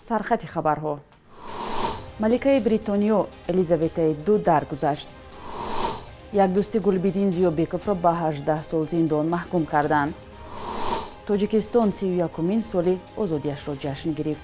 سرخط خبرها. ملکه بریتانیا الیزابت دو درگذشت. یک دوست گلبدین زیوبکوف را به 18 سال زندان محکوم کردند. تاجیکستان 31مین سال آزادیش را جشن گرفت.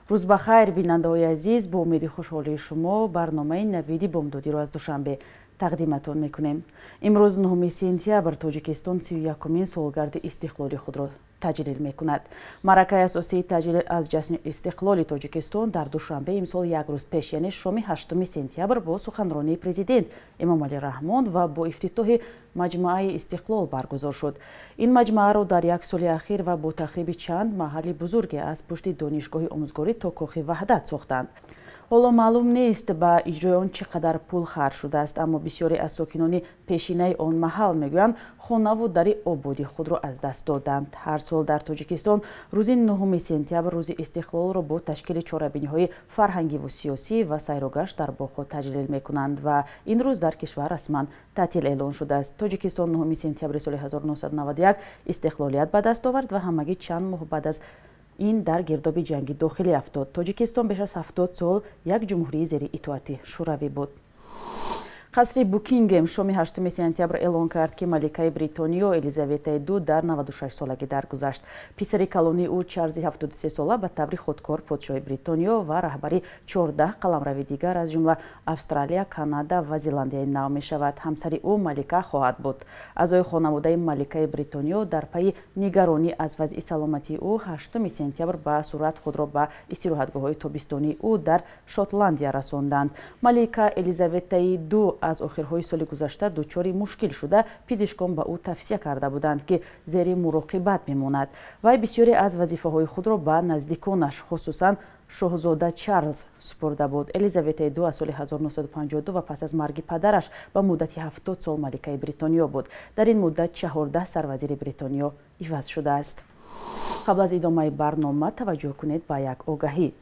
روز بخیر بیننده‌های عزیز، با امید خوشحالی شما برنامه نویدی بامدادی را از دوشنبه تقدیمتان میکنیم. امروز 9 سپتامبر تاجیکستان 31مین سالگرد استقلال خود را تجلیل میکند. مرکه اساسی تجلیل از جشن استقلال تاجیکستان در دوشنبه امسال یک روز پیش یعنی شام 8 سپتامبر با سخنرانی پرزیدنت امامعلی رحمان و با افتتاح مجمع استقلال برگزار شد. این مجمع را در یک سال اخیر و با تخریب چند محل بزرگ از پشت دانشگاه آموزگاری تا کاخ وحدت ساختند. حالا معلوم نیست با اجرای آن چقدر پول خرج شده است، اما بسیاری از ساکنان پیشینه آن محل میگویند خانه و در آبادی خود را از دست دادند. هر سال در تاجیکستان روز 9 سپتامبر روز استقلال را با تشکیل چهاربینی‌های فرهنگی و سیاسی و سیر و گشت در باغ‌ها تجلیل میکنند و این روز در کشور رسما تعطیل اعلان شده است. تاجیکستان 9 سپتامبر سال 1991 استقلالیت به دست آورد و همگی چند ماه بعد از این در گرداب جنگی داخلی افتاد. تاجیکستان بیش از 70 سال یک جمهوری زیر اطاعت شوروی بود. قصر بوکینگهم شام 8 سپتامبر اعلان کرد که ملکه بریتانیا الیزابت دو در 96 سالگی درگذشت. پسر کلونی او چارلز 73 ساله به طور خودکار پادشاه بریتانیا و رهبری 14 قلمرو دیگر از جمله استرالیا، کانادا و زلندیای نو می شود. همسر او ملکه خواهد بود. اعضای خانواده ملکه بریتانیا در پی نگرانی از وضع سلامتی او 8 سپتامبر به صورت خود را به استراحتگاه‌های تابستانی او در شاتلندیا رساندند. ملکه الیزابت دو از آخرهای سال گذشته دچار مشکل شده، پزشکان به او توصیه کرده بودند که زیر مراقبت بماند. وی بسیاری از وظیفه‌های خود را به نزدیکانش خصوصا شاهزاده چارلز سپرده بود. الیزابت دو از سال 1952 و پس از مرگ پدرش به مدت 70 سال ملکه بریتانیا بود. در این مدت 14 سروزیر بریتانیا عوض شده است. قبل از ادامه برنامه توجه کنید به یک آگهی.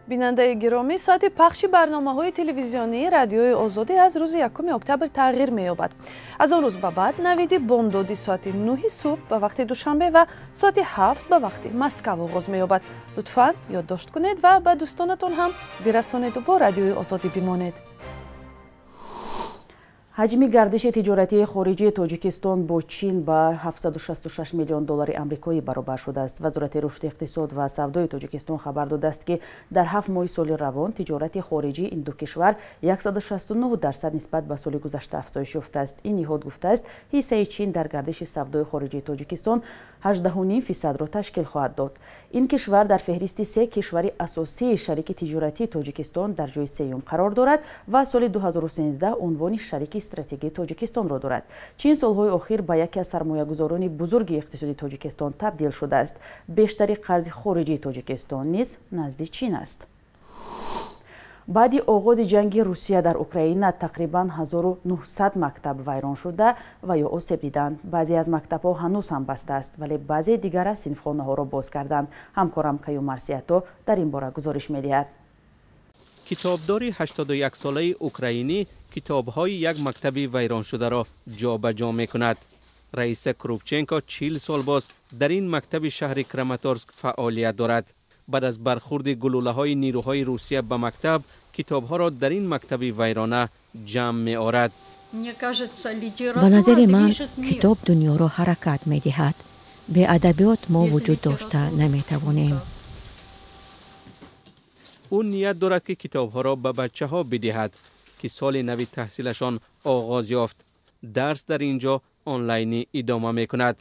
بیننده گرامی، ساعت پخش برنامه‌های تلویزیونی رادیوی آزادی از روز 1 اکتبر تغییر می‌یابد. از آن روز به بعد نوید بامدادی ساعت 9 صبح به وقت دوشنبه و ساعت 7 به وقت مسکو آغاز می‌یابد. لطفاً یادداشت کنید و به دوستانتان هم برسانید و با رادیوی آزادی بمانید. حجم گردش تجارتی خارجی تاجیکستان با چین به 766 میلیون دلار آمریکایی برابر شده است. وزارت رشد اقتصاد و سودای تاجیکستان خبر داده است که در 7 ماه سال روان تجارت خارجی این دو کشور 169% نسبت به سال گذشته افزایش یافته است. این نهاد گفته است حصه چین در گردش سودای خارجی تاجیکستان 18.5% را تشکیل خواهد داد. این کشور در فهرست 3 کشور اساسی شریک تجارتی تاجیکستان در جای سوم قرار دارد و سال 2013 عنوان شریک استراتژی تاجیکستان را دارد. چین سالهای اخیر به یکی از سرمایه‌گذاران بزرگ اقتصادی تاجیکستان تبدیل شده است. بیشتر قرض خارجی تاجیکستان نیز نزد چین است. بعد آغاز جنگ روسیه در اوکراین تقریباً 1900 مکتب ویران شده و یا آسیب دیدند. بعضی از مکتب‌ها هنوز هم بسته است ولی بعضی دیگر از صنفخانه‌ها را باز کردند. همکارم کیو مرسیاتو در این باره گزارش می‌دهد. کتابداری 81 ساله اوکراینی کتاب‌های یک مکتب ویران شده را جابجا می‌کند. رئیس کروبچنکو 40 سال باز در این مکتب شهر کراماتورسک فعالیت دارد. بعد از برخورد گلوله‌های نیروهای روسیه به مکتب، کتاب‌ها را در این مکتب ویرانه جمع می‌آورد. به نظر من کتاب دنیا را حرکت می‌دهد. به ادبیات ما وجود داشته نمی‌توانیم. او نیت دارد که کتاب‌ها را به بچه‌ها بدهد که سال نو تحصیلشان آغاز یافت. درس در اینجا آنلاینی ادامه می‌کند.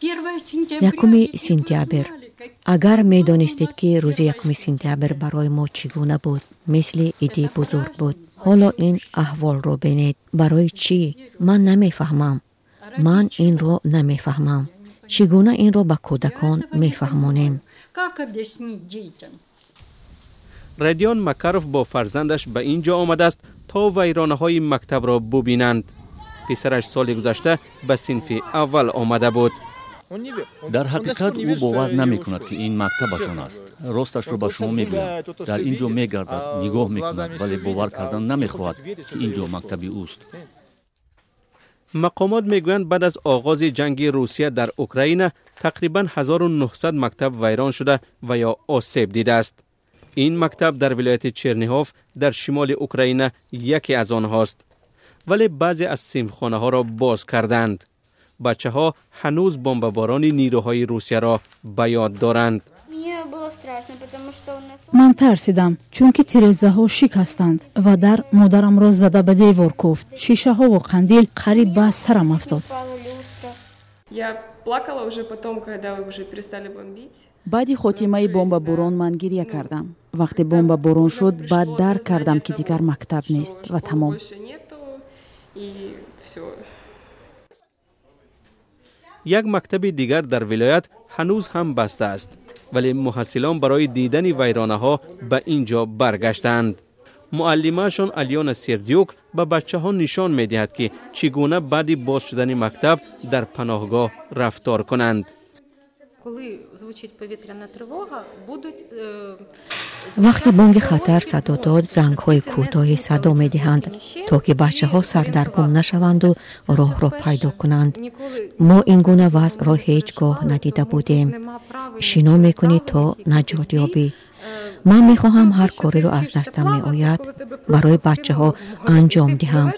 1 سپتامبر اگر می‌دانستید که روز 1 سپتامبر برای ما چگونه بود، مثل ایده بزرگ بود. حالا این احوال رو ببینید. برای چی؟ من نمی‌فهمم. من این رو نمی‌فهمم. چگونه این رو به کودکان می‌فهمانیم؟ رادیون مکاروف با فرزندش به اینجا آمده است تا ویرانه‌های مکتب را ببینند. پسرش سال گذشته به صنف اول آمده بود. در حقیقت او باور نمی کند که این مکتبشان است. راستش رو به شما میگویم. در اینجا میگردد، نگاه میکند ولی باور کردن نمیخواهد که اینجا مکتب اوست. مقامات میگویند بعد از آغاز جنگ روسیه در اوکراین تقریبا 1900 مکتب ویران شده و یا آسیب دیده است. این مکتب در ولایت چرنیهوف در شمال اوکراین یکی از آنهاست. ولی بعضی از صنفخانه ها را باز کردند. بچه ها هنوز بمباران نیروهای روسیه را به یاد دارند. من ترسیدم چون که تیرزه ها شکستند و در مادرم را زده به دیوار کوفت. شیشه ها و قندیل قریب به سرم افتاد. بعد خاتمه بمباران من گریه کردم. وقتی بمباران شد بعد درک کردم که دیگر مکتب نیست و تمام. یک مکتب دیگر در ولایت هنوز هم بسته است، ولی محصلان برای دیدن ویرانه ها به اینجا برگشتند. معلمه‌شان الیانا سردیوک به بچه ها نشان می دهد که چگونه بعد باز شدن مکتب در پناهگاه رفتار کنند. وقتی بانگ خطر صدا داد، زنگ‌های کوتاه صدا می‌دهند تا که بچه‌ها سردرگم نشوند و راه را پیدا کنند. ما این گونه وضع را هیچگاه ندیده بودیم. شنا می‌کنی تا نجات یابی. من می‌خواهم هر کاری را از دستم می‌آید برای بچه‌ها انجام دهم،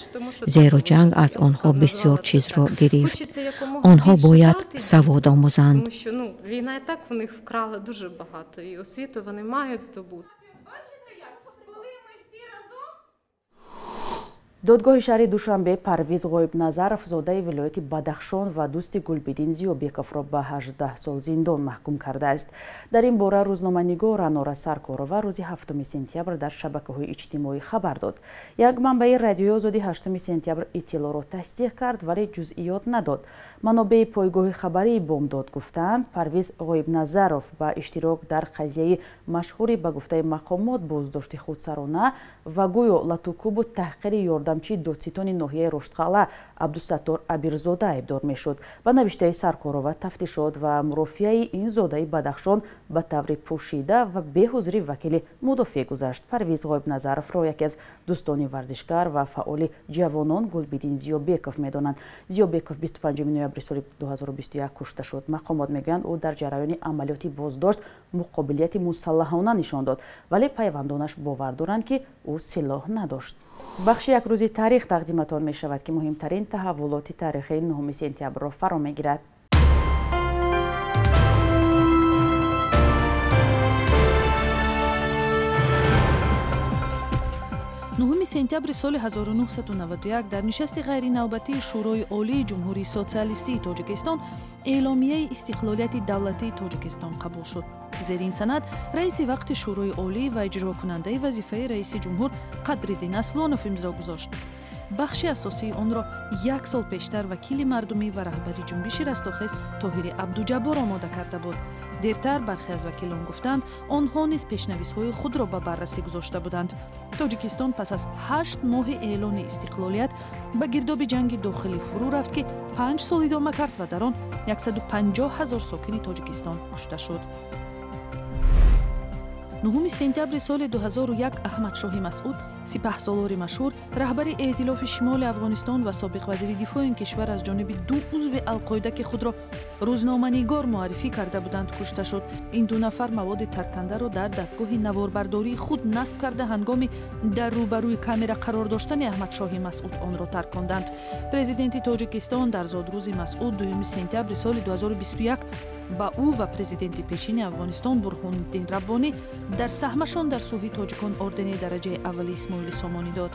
زیرا جنگ از آنها بسیار چیز را گرفت. آنها باید سواد آموزند. Війна і так в них вкрала дуже багато, і освіту вони мають здобути. دادگاه شهر دوشنبه پرویز غایب‌نظرов زاده ولایت بدخشان و دوست گلبدین زیوبکов را به 18 سال زندان محکوم کرده است. در این باره روزنامه‌نگار رانورا سرکارова روز 7 سپتامبر در شبکه‌های اجتماعی خبر داد. یک منبع رادیوی آزادی 8 سپتامبر اطلاع را تصدیق کرد ولی جزئیات نداد. منابع پایگاه خبری بامداد گفتند پرویز غایب‌نظرов با اشتراک در قضیه مشهوری به گفته مقامات بازداشت خودسرانه و گویا لطوکوب و تحقیر یاردمچی دادستان ناحیه رشدقلعه عبدالستار ابیرزاده ایبدار میشد. به نوشته سرکارова تفتیشات و مرافعه این زاده بدخشان به طور پوشیده و به حضور وکیل مدافع گذشت. پرویز غایب‌نظرов را یکی از دوستان ورزشکار و فعال جوانان گلبدین زیوبکov میدانند. زیوبکov 25 نوامبر سال 2021 کشته شد. مقامات میگویند او در جریان عملیات بازداشت مقابلیت مسلحانه نشان داد ولی پیوندانش باور دارند که او سلاح نداشت. بخش یک روزی تاریخ تقدیمتان می شود که مهمترین تحولات تاریخی 9 سپتامبر را فرا می گیرد. 9 سپتامبر سال 1991 در نشست غیرنوبتی شورای عالی جمهوری سوسیالیستی تاجیکستان اعلامیه استقلالیت دولتی تاجیکستان قبول شد. زیر این سند رئیس وقت شورای عالی و اجرا کننده وظیفه رئیس جمهور قدرالدین اسلانوف امضا گذاشت. بخش اساسی آن را یک سال پیشتر وکیل مردمی و رهبر جنبش رستاخیز طاهر عبدالجبار آماده کرده بود. دیرتر برخی از وکیلان گفتند آنها نیز پیشنویس‌های خود را به بررسی گذاشته بودند. تاجیکستان پس از 8 ماه اعلان استقلالیت به گرداب جنگ داخلی فرو رفت که 5 سال ادامه کرد و در آن 150,000 ساکن تاجیکستان کشته شد. 9 سپتامبر سال 2001 احمدشاه مسعود سپهسالار مشهور رهبر ائتلاف شمال افغانستان و سابق وزیر دفاع این کشور از جانب 2 عضو القاعده که خود را روزنامه‌نگار معرفی کرده بودند کشته شد. این 2 نفر مواد ترکنده را در دستگاه نواربرداری خود نصب کرده هنگام در روبروی کامera قرار داشتن احمدشاه مسعود آن را ترکاندند. پرزیدنت تاجیکستان در زادروز مسعود 2 سپتامبر سال 2021 با او و پرزیدنت پیشین افغانستان برهان الدین ربانی در سهمشان در صلح تاجیکان اردن درجه اولی اسماعیل سامانی داد.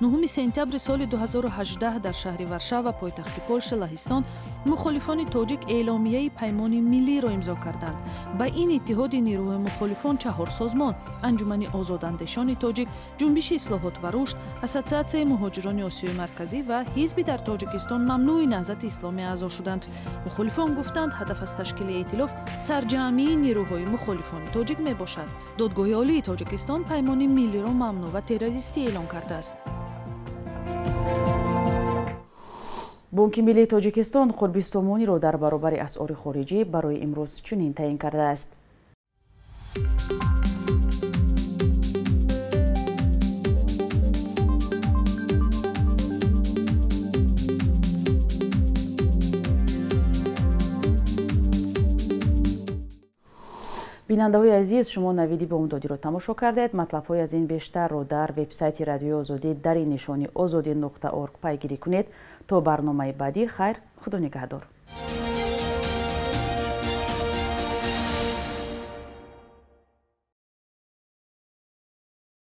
9 سپتامبر سال 2018 در شهر ورشاوا پایتخت پولش لهستان مخالفان تاجیک اعلامیه پیمان ملی را امضا کردند. با این اتحاد نیروهای مخالفان 4 سازمان، انجمن آزاداندیشان تاجیک، جنبش اصلاحات و رشد، اسوسیاسیون مهاجران آسیای مرکزی و حزب در تاجیکستان ممنوع نهضت اسلامی اعضا شدند. مخالفان گفتند هدف از تشکیل ائتلاف سرجمعی نیروهای مخالفان تاجیک می باشد. دادگاه عالی تاجیکستان پیمان ملی را ممنوع و تروریستی اعلام کرده است. بانک ملی تاجیکستان قرب سامانی را در برابر اسعار خارجی برای امروز چنین تعیین کرده است. бинандаҳои азиз, шумо навиди бомдодиро тамошо кардед. матлабҳои аз ин бештарро дар вебсайти радиои озодӣ дар ин нишони озодӣ.орг пайгирӣ кунед. то барномаи баъдӣ, хайр, худо нигаҳдор.